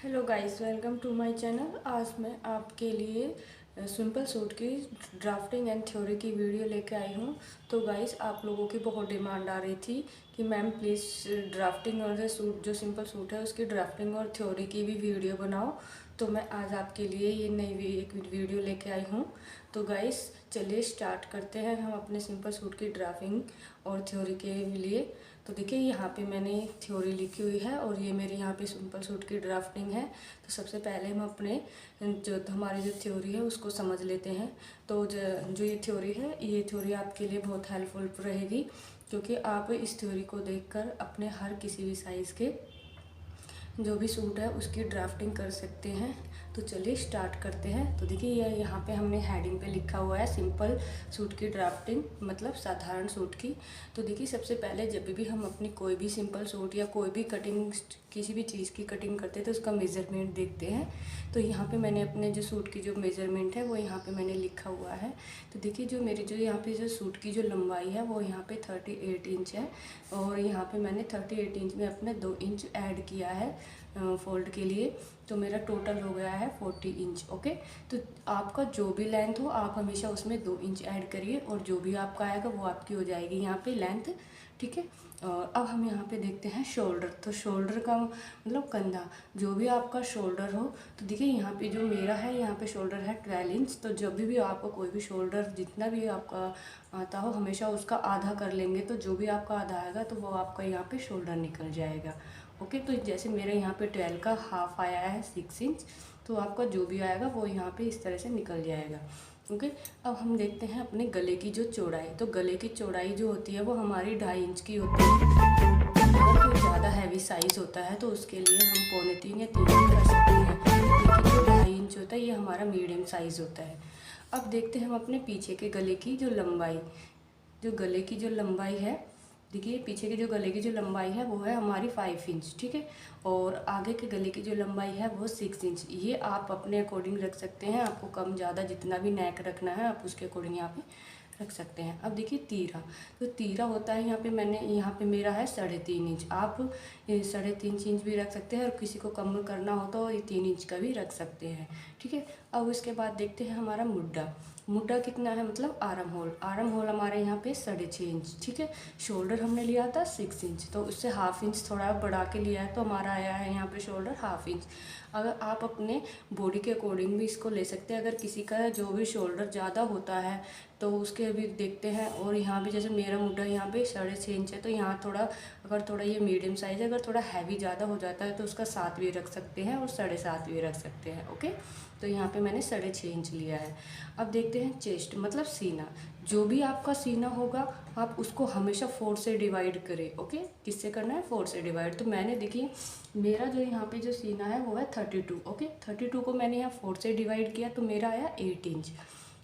Hello guys, welcome to my channel. आज मैं आपके लिए सिंपल सूट की ड्राफ्टिंग एंड थ्योरी की वीडियो लेके आई हूँ। तो गाइस, आप लोगों की बहुत डिमांड आ रही थी कि मैम प्लीज़ ड्राफ्टिंग और सूट जो सिंपल सूट है उसकी ड्राफ्टिंग और थ्योरी की भी वीडियो बनाओ। तो मैं आज आपके लिए ये नई एक वीडियो लेके आई हूँ। तो गाइस, चलिए स्टार्ट करते हैं हम अपने सिंपल सूट की ड्राफ्टिंग और थ्योरी के लिए। तो देखिए, यहाँ पे मैंने थ्योरी लिखी हुई है और ये मेरी यहाँ पे सिंपल सूट की ड्राफ्टिंग है। तो सबसे पहले हम अपने जो हमारी जो थ्योरी है उसको समझ लेते हैं। तो जो ये थ्योरी है, ये थ्योरी आपके लिए बहुत हेल्पफुल रहेगी, क्योंकि आप इस थ्योरी को देखकर अपने हर किसी भी साइज़ के जो भी सूट है उसकी ड्राफ्टिंग कर सकते हैं। तो चलिए स्टार्ट करते हैं। तो देखिए, यह यहाँ पे हमने हेडिंग पे लिखा हुआ है सिंपल सूट की ड्राफ्टिंग, मतलब साधारण सूट की। तो देखिए, सबसे पहले जब भी हम अपनी कोई भी सिंपल सूट या कोई भी कटिंग, किसी भी चीज़ की कटिंग करते हैं तो उसका मेज़रमेंट देखते हैं। तो यहाँ पे मैंने अपने जो सूट की जो मेज़रमेंट है वो यहाँ पे मैंने लिखा हुआ है। तो देखिए, जो मेरी जो यहाँ पे जो सूट की जो लंबाई है वो यहाँ पे 38 इंच है, और यहाँ पे मैंने 38 इंच में अपने 2 इंच ऐड किया है फोल्ड के लिए। तो मेरा टोटल हो गया है 40 इंच। ओके, तो आपका जो भी लेंथ हो आप हमेशा उसमें 2 इंच ऐड करिए, और जो भी आपका आएगा वो आपकी हो जाएगी यहाँ पे लेंथ। ठीक है। और अब हम यहाँ पे देखते हैं शोल्डर। तो शोल्डर का मतलब कंधा, जो भी आपका शोल्डर हो। तो देखिए, यहाँ पे जो मेरा है यहाँ पे शोल्डर है 12 इंच। तो जब भी आपको कोई भी शोल्डर जितना भी आपका आता हो हमेशा उसका आधा कर लेंगे। तो जो भी आपका आधा आएगा तो वो आपका यहाँ पे शोल्डर निकल जाएगा। ओके, तो जैसे मेरे यहाँ पे 12 का हाफ आया है 6 इंच, तो आपका जो भी आएगा वो यहाँ पे इस तरह से निकल जाएगा। ओके, अब हम देखते हैं अपने गले की जो चौड़ाई। तो गले की चौड़ाई जो होती है वो हमारी 2.5 इंच की होती है। अगर कोई ज़्यादा हैवी साइज़ होता है तो उसके लिए हम 2.25 या 3 भी कर सकते हैं, लेकिन जो 2.5 इंच होता है ये हमारा मीडियम साइज़ होता है। अब देखते हैं हम अपने पीछे के गले की जो लंबाई। जो गले की जो लंबाई है, देखिए पीछे के जो गले की जो लंबाई है वो है हमारी 5 इंच। ठीक है, और आगे के गले की जो लंबाई है वो 6 इंच। ये आप अपने अकॉर्डिंग रख सकते हैं, आपको कम ज़्यादा जितना भी नेक रखना है आप उसके अकॉर्डिंग यहाँ पे रख सकते हैं। अब देखिए तीरा। तो तीरा होता है यहाँ पे, मैंने यहाँ पे मेरा है 3.5 इंच। आप 3.5 इंच भी रख सकते हैं, और किसी को कम करना हो तो ये 3 इंच का भी रख सकते हैं। ठीक है, अब उसके बाद देखते हैं हमारा मुड्डा। मुड्डा कितना है, मतलब आर्म होल। आर्म होल हमारे यहाँ पे 6.5 इंच। ठीक है, शोल्डर हमने लिया था 6 इंच, तो उससे हाफ इंच थोड़ा बढ़ा के लिया है, तो हमारा आया है यहाँ पे शोल्डर हाफ इंच। अगर आप अपने बॉडी के अकॉर्डिंग भी इसको ले सकते हैं। अगर किसी का जो भी शोल्डर ज़्यादा होता है तो उसके भी देखते हैं। और यहाँ भी जैसे मेरा मुड्डा यहाँ पे 6.5 इंच है, तो यहाँ थोड़ा, अगर थोड़ा ये मीडियम साइज़ है, अगर थोड़ा हैवी ज़्यादा हो जाता है तो उसका 7 भी रख सकते हैं और 7.5 भी रख सकते हैं। ओके, तो यहाँ पे मैंने 6.5 इंच लिया है। अब देखते हैं चेस्ट, मतलब सीना। जो भी आपका सीना होगा आप उसको हमेशा 4 से डिवाइड करें। ओके, किससे करना है, 4 से डिवाइड। तो मैंने देखिए, मेरा जो यहाँ पे जो सीना है वो है 32। ओके, 32 को मैंने यहाँ 4 से डिवाइड किया तो मेरा आया 8 इंच।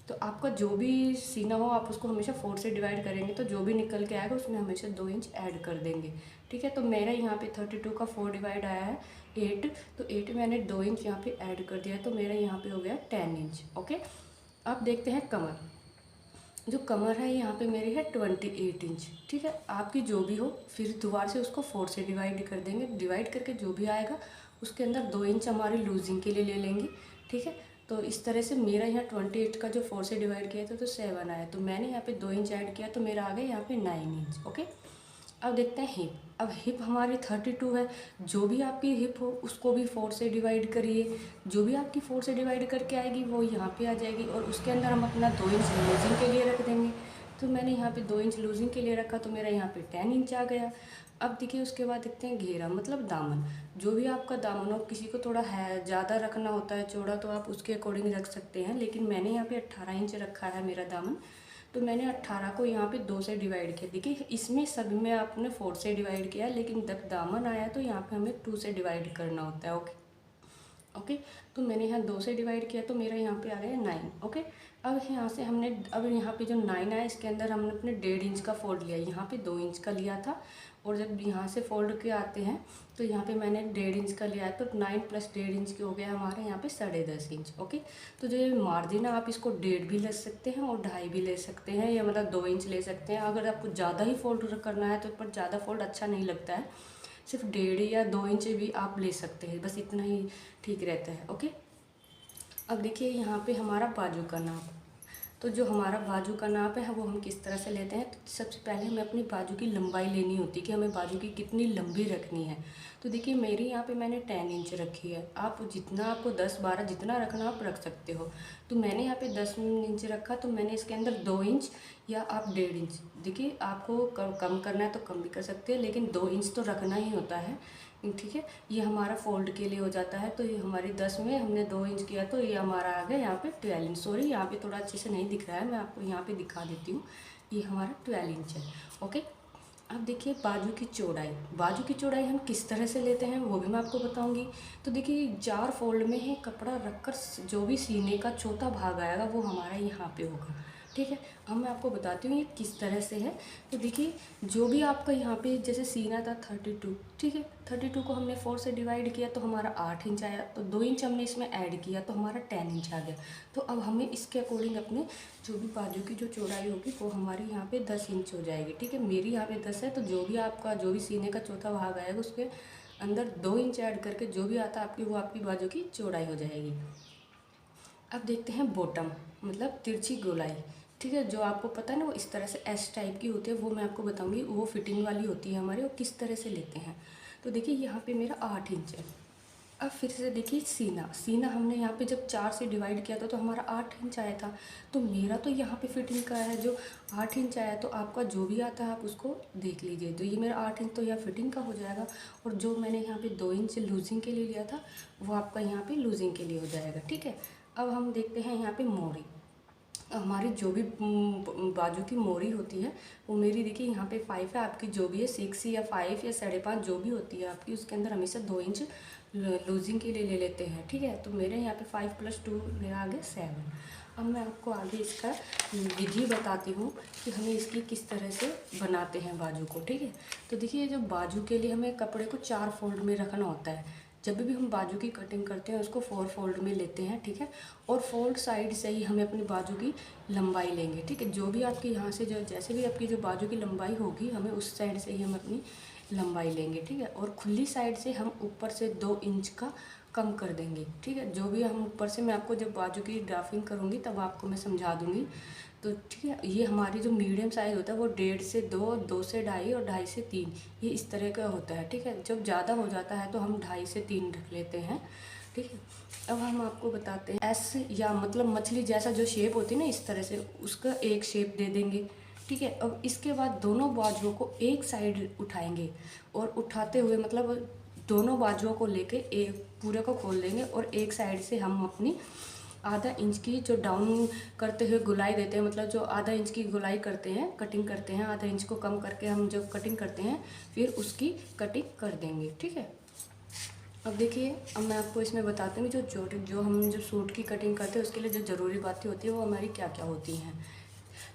तो आपका जो भी सीना हो आप उसको हमेशा 4 से डिवाइड करेंगे, तो जो भी निकल के आएगा उसमें हमेशा 2 इंच ऐड कर देंगे। ठीक है, तो मेरा यहाँ पे 32 का 4 डिवाइड आया है 8। तो 8 मैंने 2 इंच यहाँ पे ऐड कर दिया, तो मेरा यहाँ पे हो गया 10 इंच। ओके, अब देखते हैं कमर। जो कमर है यहाँ पे मेरी है 28 इंच। ठीक है, आपकी जो भी हो, फिर दोबारा से उसको 4 से डिवाइड कर देंगे। डिवाइड करके जो भी आएगा उसके अंदर 2 इंच हमारे लूजिंग के लिए ले लेंगे। ठीक है, तो इस तरह से मेरा यहाँ 28 का जो 4 से डिवाइड किया था तो 7 आया, तो मैंने यहाँ पे 2 इंच ऐड किया तो मेरा आ गया यहाँ पे 9 इंच। ओके, अब देखते हैं हिप। अब हिप हमारी 32 है। जो भी आपकी हिप हो उसको भी 4 से डिवाइड करिए। जो भी आपकी 4 से डिवाइड करके आएगी वो यहाँ पे आ जाएगी, और उसके अंदर हम अपना 2 इंच लूजिंग के लिए रख देंगे। तो मैंने यहाँ पे 2 इंच लूजिंग के लिए रखा तो मेरा यहाँ पे 10 इंच आ गया। अब देखिए, उसके बाद देखते हैं घेरा, मतलब दामन। जो भी आपका दामन हो, किसी को थोड़ा है ज़्यादा रखना होता है चौड़ा, तो आप उसके अकॉर्डिंग रख सकते हैं, लेकिन मैंने यहाँ पे 18 इंच रखा है मेरा दामन। तो मैंने 18 को यहाँ पे 2 से डिवाइड किया। देखिए, इसमें सभी में आपने 4 से डिवाइड किया, लेकिन जब दामन आया तो यहाँ पे हमें 2 से डिवाइड करना होता है। ओके ओके, तो मैंने यहाँ 2 से डिवाइड किया तो मेरा यहाँ पे आ गया 9। ओके, अब यहाँ से हमने, अब यहाँ पे जो 9 आया इसके अंदर हमने अपने 1.5 इंच का फोल्ड लिया। यहाँ पे 2 इंच का लिया था, और जब यहाँ से फोल्ड के आते हैं तो यहाँ पे मैंने 1.5 इंच का लिया है, तो 9 + 1.5 इंच के हो गया हमारे यहाँ पे 10.5 इंच। ओके, तो जो ये मार्जिन है आप इसको 1.5 भी ले सकते हैं और 2.5 भी ले सकते हैं, या मतलब 2 इंच ले सकते हैं। अगर आपको ज़्यादा ही फोल्ड करना है तो पर ज़्यादा फोल्ड अच्छा नहीं लगता है, सिर्फ 1.5 या 2 इंच भी आप ले सकते हैं, बस इतना ही ठीक रहता है। ओके, अब देखिए यहाँ पे हमारा बाजू का नाप। तो जो हमारा बाजू का नाप है वो हम किस तरह से लेते हैं, तो सबसे पहले हमें अपनी बाजू की लंबाई लेनी होती है कि हमें बाजू की कितनी लंबी रखनी है। तो देखिए मेरी यहाँ पे मैंने 10 इंच रखी है, आप जितना आपको 10-12 जितना रखना आप रख सकते हो। तो मैंने यहाँ पे 10 इंच रखा, तो मैंने इसके अंदर 2 इंच या आप 1.5 इंच, देखिए आपको कम करना है तो कम भी कर सकते हैं, लेकिन 2 इंच तो रखना ही होता है। ठीक है, ये हमारा फोल्ड के लिए हो जाता है। तो ये हमारी 10 में हमने 2 इंच किया, तो ये हमारा आ गया यहाँ पे 12 इंच। सॉरी, यहाँ पे थोड़ा अच्छे से नहीं दिख रहा है, मैं आपको यहाँ पे दिखा देती हूँ। ये हमारा 12 इंच है। ओके, अब देखिए बाजू की चौड़ाई। बाजू की चौड़ाई हम किस तरह से लेते हैं वो भी मैं आपको बताऊंगी। तो देखिए 4 फोल्ड में है कपड़ा रखकर जो भी सीने का चौथा भाग आएगा वो हमारा यहाँ पे होगा। ठीक है, अब मैं आपको बताती हूँ ये किस तरह से है। तो देखिए जो भी आपका यहाँ पे जैसे सीना था 32, ठीक है, 32 को हमने 4 से डिवाइड किया तो हमारा 8 इंच आया, तो 2 इंच हमने इसमें ऐड किया तो हमारा 10 इंच आ गया। तो अब हमें इसके अकॉर्डिंग अपने जो भी बाजू की जो चौड़ाई होगी वो हमारी यहाँ पे 10 इंच हो जाएगी। ठीक है, मेरी यहाँ पे 10 है, तो जो भी आपका जो भी सीने का चौथा भाग आएगा उसके अंदर 2 इंच ऐड करके जो भी आता है आपकी वो आपकी बाजू की चौड़ाई हो जाएगी। अब देखते हैं बॉटम, मतलब तिरछी गोलाई। ठीक है, जो आपको पता है ना वो इस तरह से एस टाइप की होती है, वो मैं आपको बताऊंगी। वो फिटिंग वाली होती है हमारे, वो किस तरह से लेते हैं। तो देखिए यहाँ पे मेरा 8 इंच है। अब फिर से देखिए सीना। सीना हमने यहाँ पे जब 4 से डिवाइड किया था तो हमारा 8 इंच आया था। तो मेरा तो यहाँ पे फिटिंग का है जो 8 इंच आया, तो आपका जो भी आता है आप उसको देख लीजिए। तो ये मेरा 8 इंच तो यहाँ फिटिंग का हो जाएगा, और जो मैंने यहाँ पे 2 इंच लूजिंग के लिए लिया था वो आपका यहाँ पे लूजिंग के लिए हो जाएगा। ठीक है, अब हम देखते हैं यहाँ पे मोरी। हमारी जो भी बाजू की मोरी होती है वो मेरी देखिए यहाँ पे 5 है, आपकी जो भी है 6 या 5 या 5.5 जो भी होती है आपकी, उसके अंदर हमेशा 2 इंच लूजिंग के लिए ले लेते हैं। ठीक है, तो मेरे यहाँ पे 5 + 2 मेरा आ गया 7। अब मैं आपको आगे इसका विधि बताती हूँ कि हमें इसकी किस तरह से बनाते हैं बाजू को। ठीक है, तो देखिए जो बाजू के लिए हमें कपड़े को 4 फोल्ड में रखना होता है। जब भी हम बाजू की कटिंग करते हैं उसको 4 फोल्ड में लेते हैं। ठीक है, और फोल्ड साइड से ही हमें अपनी बाजू की लंबाई लेंगे। ठीक है, जो भी आपकी यहाँ से जो जैसे भी आपकी जो बाजू की लंबाई होगी हमें उस साइड से ही हम अपनी लंबाई लेंगे। ठीक है, और खुली साइड से हम ऊपर से 2 इंच का कम कर देंगे। ठीक है, जो भी हम ऊपर से, मैं आपको जब बाजू की ड्राफ्टिंग करूँगी तब आपको मैं समझा दूँगी। तो ठीक है, ये हमारी जो मीडियम साइज़ होता है वो 1.5 से 2, 2 से 2.5 और 2.5 से 3, ये इस तरह का होता है। ठीक है, जब ज़्यादा हो जाता है तो हम 2.5 से 3 रख लेते हैं। ठीक है, अब हम आपको बताते हैं एस, या मतलब मछली जैसा जो शेप होती है ना इस तरह से उसका एक शेप दे देंगे। ठीक है, अब इसके बाद दोनों बाजुओं को एक साइड उठाएंगे, और उठाते हुए मतलब दोनों बाजुओं को लेके एक पूरे को खोल देंगे, और एक साइड से हम अपनी आधा इंच की जो डाउन करते हुए गुलाई देते हैं, मतलब जो आधा इंच की गुलाई करते हैं, कटिंग करते हैं, आधा इंच को कम करके हम जब कटिंग करते हैं फिर उसकी कटिंग कर देंगे। ठीक है, अब देखिए, अब मैं आपको इसमें बताती हूँ जो हम जो सूट की कटिंग करते हैं उसके लिए जो ज़रूरी बातें होती है वो हमारी क्या क्या होती हैं।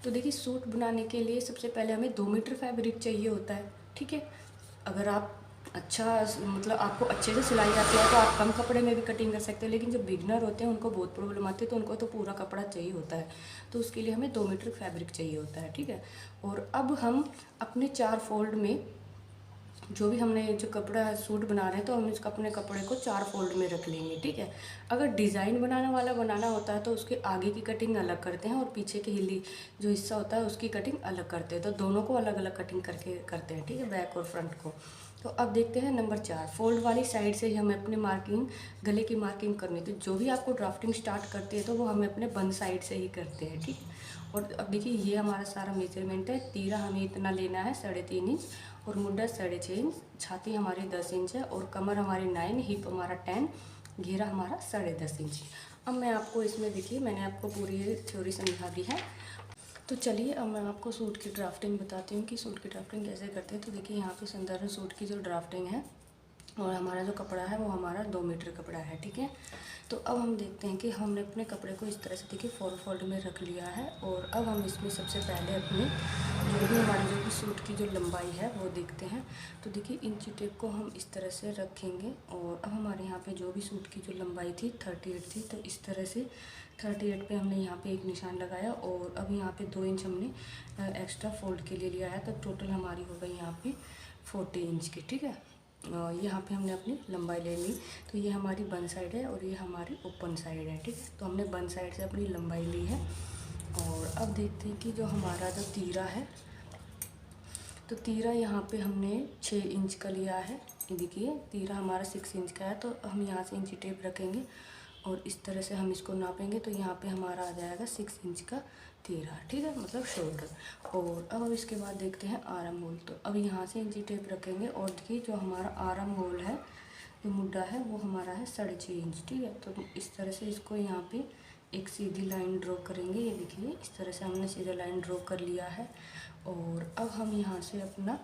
तो देखिए सूट बनाने के लिए सबसे पहले हमें 2 मीटर फैब्रिक चाहिए होता है। ठीक है, अगर आप अच्छा मतलब आपको अच्छे से सिलाई आती है तो आप कम कपड़े में भी कटिंग कर सकते हैं, लेकिन जो बिगनर होते हैं उनको बहुत प्रॉब्लम आती है, तो उनको तो पूरा कपड़ा चाहिए होता है। तो उसके लिए हमें 2 मीटर फैब्रिक चाहिए होता है। ठीक है, और अब हम अपने 4 फोल्ड में जो भी हमने जो कपड़ा सूट बना रहे हैं तो हम इसका अपने कपड़े को 4 फोल्ड में रख लेंगे। ठीक है, अगर डिज़ाइन बनाने वाला बनाना होता है तो उसके आगे की कटिंग अलग करते हैं और पीछे की हिली जो हिस्सा होता है उसकी कटिंग अलग करते हैं, तो दोनों को अलग अलग कटिंग करके करते हैं। ठीक है, बैक और फ्रंट को। तो अब देखते हैं नंबर 4, फोल्ड वाली साइड से ही हमें अपनी मार्किंग, गले की मार्किंग करनी थी। जो भी आपको ड्राफ्टिंग स्टार्ट करते हैं तो वो हमें अपने बंद साइड से ही करते हैं। ठीक है, और अब देखिए ये हमारा सारा मेजरमेंट है। तीरा हमें इतना लेना है 3.5 इंच, और मुंडा 6.5 इंच, छाती हमारी 10 इंच है, और कमर हमारी 9, हिप हमारा 10, घेरा हमारा 10.5 इंच। अब मैं आपको इसमें देखिए मैंने आपको पूरी थ्योरी समझा दी है। तो चलिए अब मैं आपको सूट की ड्राफ्टिंग बताती हूँ कि सूट की ड्राफ्टिंग कैसे करते हैं। तो देखिए यहाँ पे संदर्भ सूट की जो ड्राफ्टिंग है, और हमारा जो कपड़ा है वो हमारा 2 मीटर कपड़ा है। ठीक है, तो अब हम देखते हैं कि हमने अपने कपड़े को इस तरह से देखिए 4 फोल्ड में रख लिया है, और अब हम इसमें सबसे पहले अपने जो भी हमारी जो भी सूट की जो लंबाई है वो देखते हैं। तो देखिए इंची टेप को हम इस तरह से रखेंगे, और अब हमारे यहाँ पे जो भी सूट की जो लंबाई थी 38 थी, तो इस तरह से 38 पे हमने यहाँ पे एक निशान लगाया, और अब यहाँ पे 2 इंच हमने एक्स्ट्रा फोल्ड के लिए लिया है, तो टोटल हमारी हो गई यहाँ पे 40 इंच की। ठीक है, यहाँ पे हमने अपनी लंबाई ले ली। तो ये हमारी बन साइड है और ये हमारी ओपन साइड है, ठीक है। तो हमने बन साइड से अपनी लंबाई ली है। और अब देखते हैं कि जो हमारा जो तीरा है, तो तीरा यहाँ पे हमने 6 इंच का लिया है। ये देखिए तीरा हमारा 6 इंच का है, तो हम यहाँ से इंची टेप रखेंगे और इस तरह से हम इसको नापेंगे। तो यहाँ पे हमारा आ जाएगा 6 इंच का तीरा, ठीक है, मतलब शोल्डर। और अब इसके बाद देखते हैं आर्म होल। तो अब यहाँ से इंची टेप रखेंगे और देखिए जो हमारा आर्म होल है, जो मुड्ढा है, वो हमारा है 6.5 इंच, ठीक है। तो इस तरह से इसको यहाँ पे एक सीधी लाइन ड्रॉ करेंगे। ये देखिए इस तरह से हमने सीधा लाइन ड्रॉ कर लिया है। और अब हम यहाँ से अपना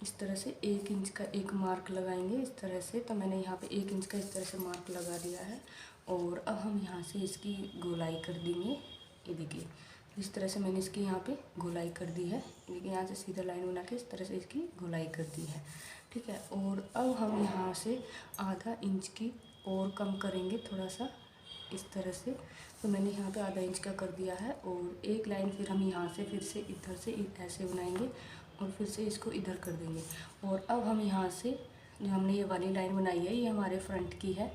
इस तरह से 1 इंच का एक मार्क लगाएंगे इस तरह से। तो मैंने यहाँ पे 1 इंच का इस तरह से मार्क लगा दिया है। और अब हम यहाँ से इसकी गोलाई कर देंगे। ये देखिए इस तरह से मैंने इसकी यहाँ पे गोलाई कर दी है। देखिए यहाँ से सीधा लाइन बना के इस तरह से इसकी गोलाई कर दी है, ठीक है। और अब हम यहाँ से आधा इंच की और कम करेंगे थोड़ा सा इस तरह से। तो मैंने यहाँ पे आधा इंच का कर दिया है। और एक लाइन फिर हम यहाँ से फिर से इधर से ऐसे बनाएंगे और फिर से इसको इधर कर देंगे। और अब हम यहाँ से जो हमने ये वाली लाइन बनाई है, ये हमारे फ्रंट की है।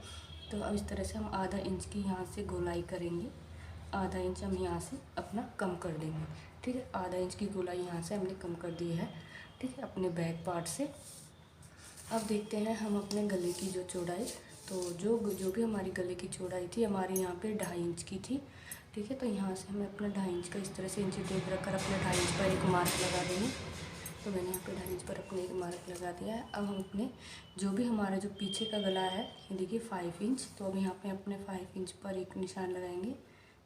तो अब इस तरह से हम आधा इंच की यहाँ से गोलाई करेंगे। आधा इंच हम यहाँ से अपना कम कर देंगे, ठीक है। आधा इंच की गोलाई यहाँ से हमने कम कर दी है, ठीक है, अपने बैक पार्ट से। अब देखते हैं हम अपने गले की जो चौड़ाई, तो जो भी हमारी गले की चौड़ाई थी हमारी यहाँ पे 2.5 इंच की थी, ठीक है। तो यहाँ से हमें अपना 2.5 इंच का इस तरह से इंची टेप रखकर अपने 2.5 इंच पर एक मार्क लगा देंगे। तो मैंने यहाँ पे 2.5 इंच पर अपने एक मार्क लगा दिया है। अब हम अपने जो भी हमारा जो पीछे का गला है, ये देखिए 5 इंच, तो अब यहाँ पे अपने 5 इंच पर एक निशान लगाएंगे।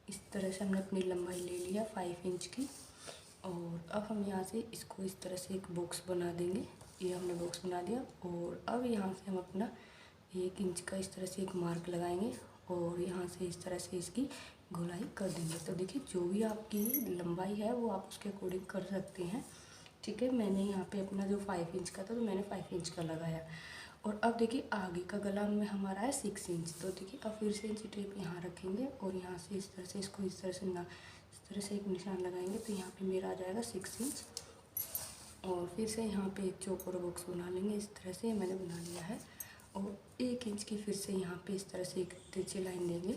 इस तरह से हमने अपनी लंबाई ले लिया 5 इंच की। और अब हम यहाँ से इसको इस तरह से एक बॉक्स बना देंगे। ये हमने बॉक्स बना दिया। और अब यहाँ से हम अपना 1 इंच का इस तरह से एक मार्क लगाएंगे और यहाँ से इस तरह से इसकी गोलाई कर देंगे। तो देखिए जो भी आपकी लंबाई है वो आप उसके अकॉर्डिंग कर सकते हैं, ठीक है। मैंने यहाँ पे अपना जो 5 इंच का था तो मैंने 5 इंच का लगाया। और अब देखिए आगे का गला में हमारा है 6 इंच। तो देखिए अब फिर से इंची टेप यहाँ रखेंगे और यहाँ से इस तरह से इसको इस तरह से इस तरह से एक निशान लगाएंगे। तो यहाँ पे मेरा आ जाएगा 6 इंच। और फिर से यहाँ पे एक चौकोर बॉक्स बना लेंगे इस तरह से, मैंने बना लिया है। और 1 इंच की फिर से यहाँ पे इस तरह से एक तिरछी लाइन देंगे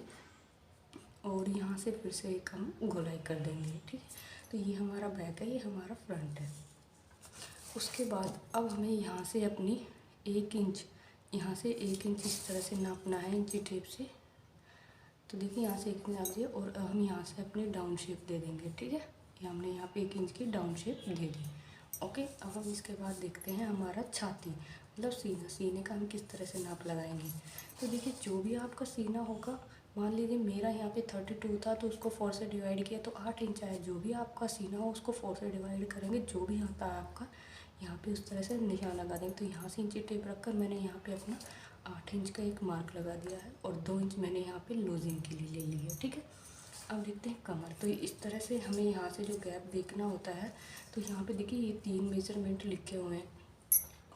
और यहाँ से फिर से एक हम गोलाई कर देंगे, ठीक है। तो ये हमारा बैक है, ये हमारा फ्रंट है। उसके बाद अब हमें यहाँ से अपनी 1 इंच, यहाँ से 1 इंच इस तरह से नापना है इंची टेप से। तो देखिए यहाँ से 1 इंच नाप दिया और हम यहाँ से अपनी डाउन शेप दे देंगे, ठीक है। ये हमने यहाँ पे 1 इंच की डाउन शेप दे दी, ओके। अब हम इसके बाद देखते हैं हमारा छाती, मतलब सीना। सीने का हम किस तरह से नाप लगाएंगे। तो देखिए जो भी आपका सीना होगा, मान लीजिए मेरा यहाँ पे 32 था तो उसको 4 से डिवाइड किया तो 8 इंच आया। जो भी आपका सीना हो उसको 4 से डिवाइड करेंगे, जो भी आता है आपका यहाँ पे उस तरह से निशान लगा देंगे। तो यहाँ से इंची टेप रखकर मैंने यहाँ पे अपना 8 इंच का एक मार्क लगा दिया है और 2 इंच मैंने यहाँ पे लूजिंग के लिए ले ली है, ठीक है। अब देखते हैं कमर। तो इस तरह से हमें यहाँ से जो गैप देखना होता है, तो यहाँ पे देखिए ये 3 मेजरमेंट लिखे हुए हैं।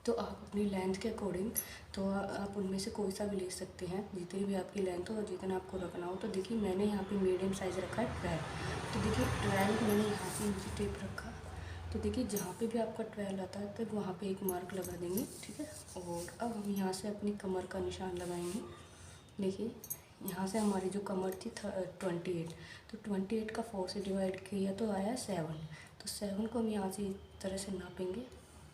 तो आप अपनी लेंथ के अकॉर्डिंग तो आप उनमें से कोई सा भी ले सकते हैं, जितनी भी आपकी लेंथ हो और जितना आपको रखना हो। तो देखिए मैंने यहाँ पे मीडियम साइज़ रखा है 12। तो देखिए 12 मैंने यहाँ से इंची टेप रखा। तो देखिए जहाँ पे भी आपका 12 आता है तब वहाँ पे एक मार्क लगा देंगे, ठीक है। और अब हम यहाँ से अपनी कमर का निशान लगाएंगे। देखिए यहाँ से हमारी जो कमर थी 28, तो 28 का 4 से डिवाइड किया तो आया 7। तो 7 को हम यहाँ से इस तरह से नापेंगे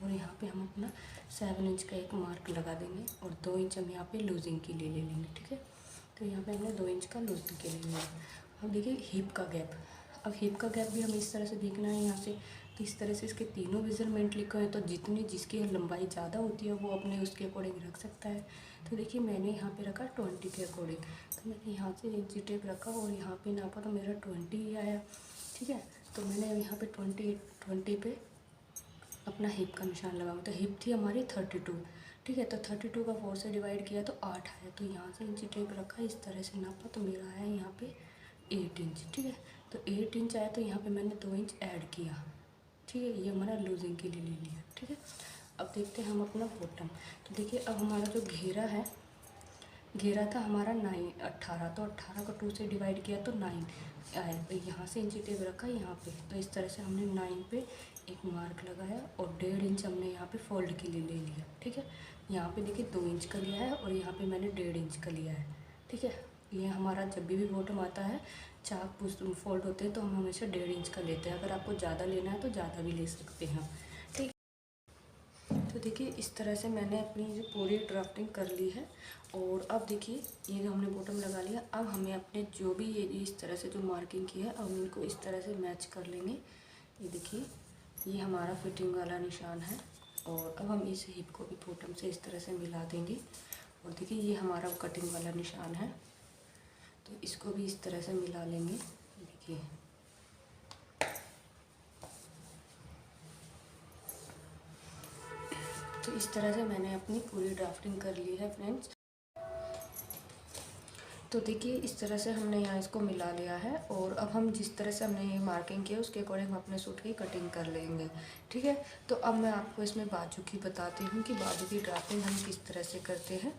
और यहाँ पे हम अपना 7 इंच का एक मार्क लगा देंगे और 2 इंच हम यहाँ पे लूजिंग के लिए ले लेंगे, ठीक है। तो यहाँ पे हमने 2 इंच का लूजिंग के लिए लिया। अब देखिए हिप का गैप। अब हिप का गैप भी हमें इस तरह से देखना है यहाँ से। तो इस तरह से इसके तीनों मेजरमेंट लिखे हुए हैं, तो जितनी जिसकी लंबाई ज़्यादा होती है वो अपने उसके अकॉर्डिंग रख सकता है। तो देखिए मैंने यहाँ पे रखा 20 के अकॉर्डिंग। तो मैंने यहाँ से इंची टेप रखा और यहाँ पे नापा तो मेरा 20 ही आया, ठीक है। तो मैंने यहाँ पे 20 पे अपना हिप का निशान लगाऊँ। तो हिप थी हमारी 32, ठीक है। तो 32 का 4 से डिवाइड किया तो 8 आया। तो यहाँ से इंची टेप रखा, इस तरह से नापा तो मेरा आया यहाँ पे 8 इंच, ठीक है। तो 8 इंच आया तो यहाँ पे मैंने 2 इंच ऐड किया, ठीक है। ये हमारा लूजिंग के लिए ले लिया, ठीक है। अब देखते हैं हम अपना बॉटम। तो देखिए अब हमारा जो घेरा है, घेरा था हमारा 18। तो 18 को 2 से डिवाइड किया तो 9 आया। तो यहाँ से इंची टेप रखा यहाँ पे। तो इस तरह से हमने 9 पे एक मार्क लगाया और 1.5 इंच हमने यहाँ पे फोल्ड के लिए ले लिया। ठीक है, यहाँ पे देखिए 2 इंच का लिया है और यहाँ पे मैंने 1.5 इंच का लिया है। ठीक है, ये हमारा जब भी बॉटम आता है चाक फोल्ड होते हैं तो हम हमेशा 1.5 इंच का लेते हैं। अगर आपको ज़्यादा लेना है तो ज़्यादा भी ले सकते हैं। ठीक, तो देखिए इस तरह से मैंने अपनी जो पूरी ड्राफ्टिंग कर ली है। और अब देखिए ये जो हमने बॉटम लगा लिया, अब हमें अपने जो भी ये इस तरह से जो मार्किंग की है अब इनको इस तरह से मैच कर लेंगे। ये देखिए ये हमारा फिटिंग वाला निशान है। और अब हम इस हिप को भी बॉटम से इस तरह से मिला देंगे। और देखिए ये हमारा कटिंग वाला निशान है, तो इसको भी इस तरह से मिला लेंगे। देखिए तो इस तरह से मैंने अपनी पूरी ड्राफ्टिंग कर ली है फ्रेंड्स। तो देखिए इस तरह से हमने यहाँ इसको मिला लिया है। और अब हम जिस तरह से हमने ये मार्किंग की है उसके अकॉर्डिंग हम अपने सूट की कटिंग कर लेंगे। ठीक है, तो अब मैं आपको इसमें बाजू की बताती हूँ कि बाजू की ड्राफ्टिंग हम किस तरह से करते हैं।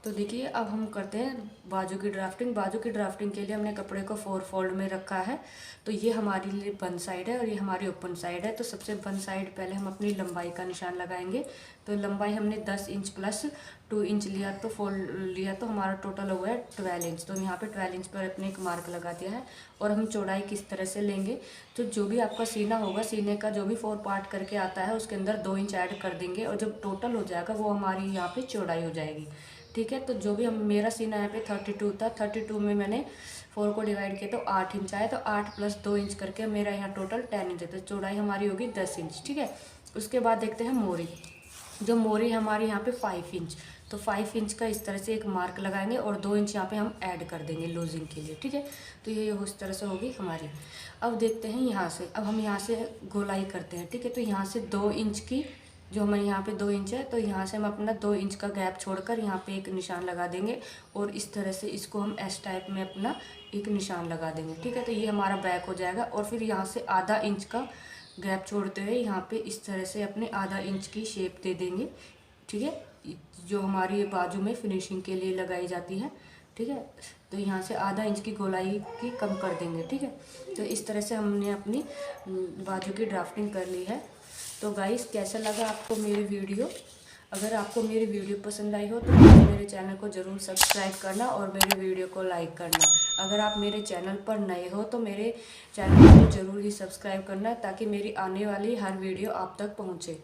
तो देखिए अब हम करते हैं बाजू की ड्राफ्टिंग। बाजू की ड्राफ्टिंग के लिए हमने कपड़े को 4 फोल्ड में रखा है। तो ये हमारे लिए बन साइड है और ये हमारी ओपन साइड है। तो सबसे बन साइड पहले हम अपनी लंबाई का निशान लगाएंगे। तो लंबाई हमने 10 इंच प्लस 2 इंच लिया, तो फोल्ड लिया तो हमारा टोटल हुआ है 12 इंच। तो यहाँ पे 12 इंच पर अपने एक मार्क लगा दिया है। और हम चौड़ाई किस तरह से लेंगे, तो जो भी आपका सीना होगा, सीने का जो भी 4 पार्ट करके आता है उसके अंदर 2 इंच ऐड कर देंगे और जब टोटल हो जाएगा वो हमारी यहाँ पे चौड़ाई हो जाएगी। ठीक है, तो जो भी हम मेरा सीना यहाँ पे 32 था, 32 में मैंने 4 को डिवाइड किया तो 8 इंच आया। तो 8 प्लस 2 इंच करके मेरा यहाँ टोटल 10 इंच है। तो चौड़ाई हमारी होगी 10 इंच। ठीक है, उसके बाद देखते हैं मोरी। जो मोरी हमारी यहाँ पे 5 इंच, तो 5 इंच का इस तरह से एक मार्क लगाएंगे और 2 इंच यहाँ पे हम ऐड कर देंगे लूजिंग के लिए। ठीक है, तो ये उस तरह से होगी हमारी। अब देखते हैं यहाँ से, अब हम यहाँ से गोलाई करते हैं। ठीक है, तो यहाँ से 2 इंच की, जो हमारे यहाँ पे 2 इंच है, तो यहाँ से हम अपना 2 इंच का गैप छोड़कर यहाँ पे एक निशान लगा देंगे और इस तरह से इसको हम एस टाइप में अपना एक निशान लगा देंगे। ठीक है, तो ये हमारा बैक हो जाएगा। और फिर यहाँ से आधा इंच का गैप छोड़ते हुए यहाँ पे इस तरह से अपने आधा इंच की शेप दे देंगे। ठीक है, जो हमारी बाजू में फिनिशिंग के लिए लगाई जाती है। ठीक है, तो यहाँ से आधा इंच की गोलाई की कम कर देंगे। ठीक है, तो इस तरह से हमने अपनी बाजू की ड्राफ्टिंग कर ली है। तो गाइस कैसा लगा आपको मेरी वीडियो? अगर आपको मेरी वीडियो पसंद आई हो तो मेरे चैनल को ज़रूर सब्सक्राइब करना और मेरे वीडियो को लाइक करना। अगर आप मेरे चैनल पर नए हो तो मेरे चैनल को ज़रूर ही सब्सक्राइब करना ताकि मेरी आने वाली हर वीडियो आप तक पहुँचे।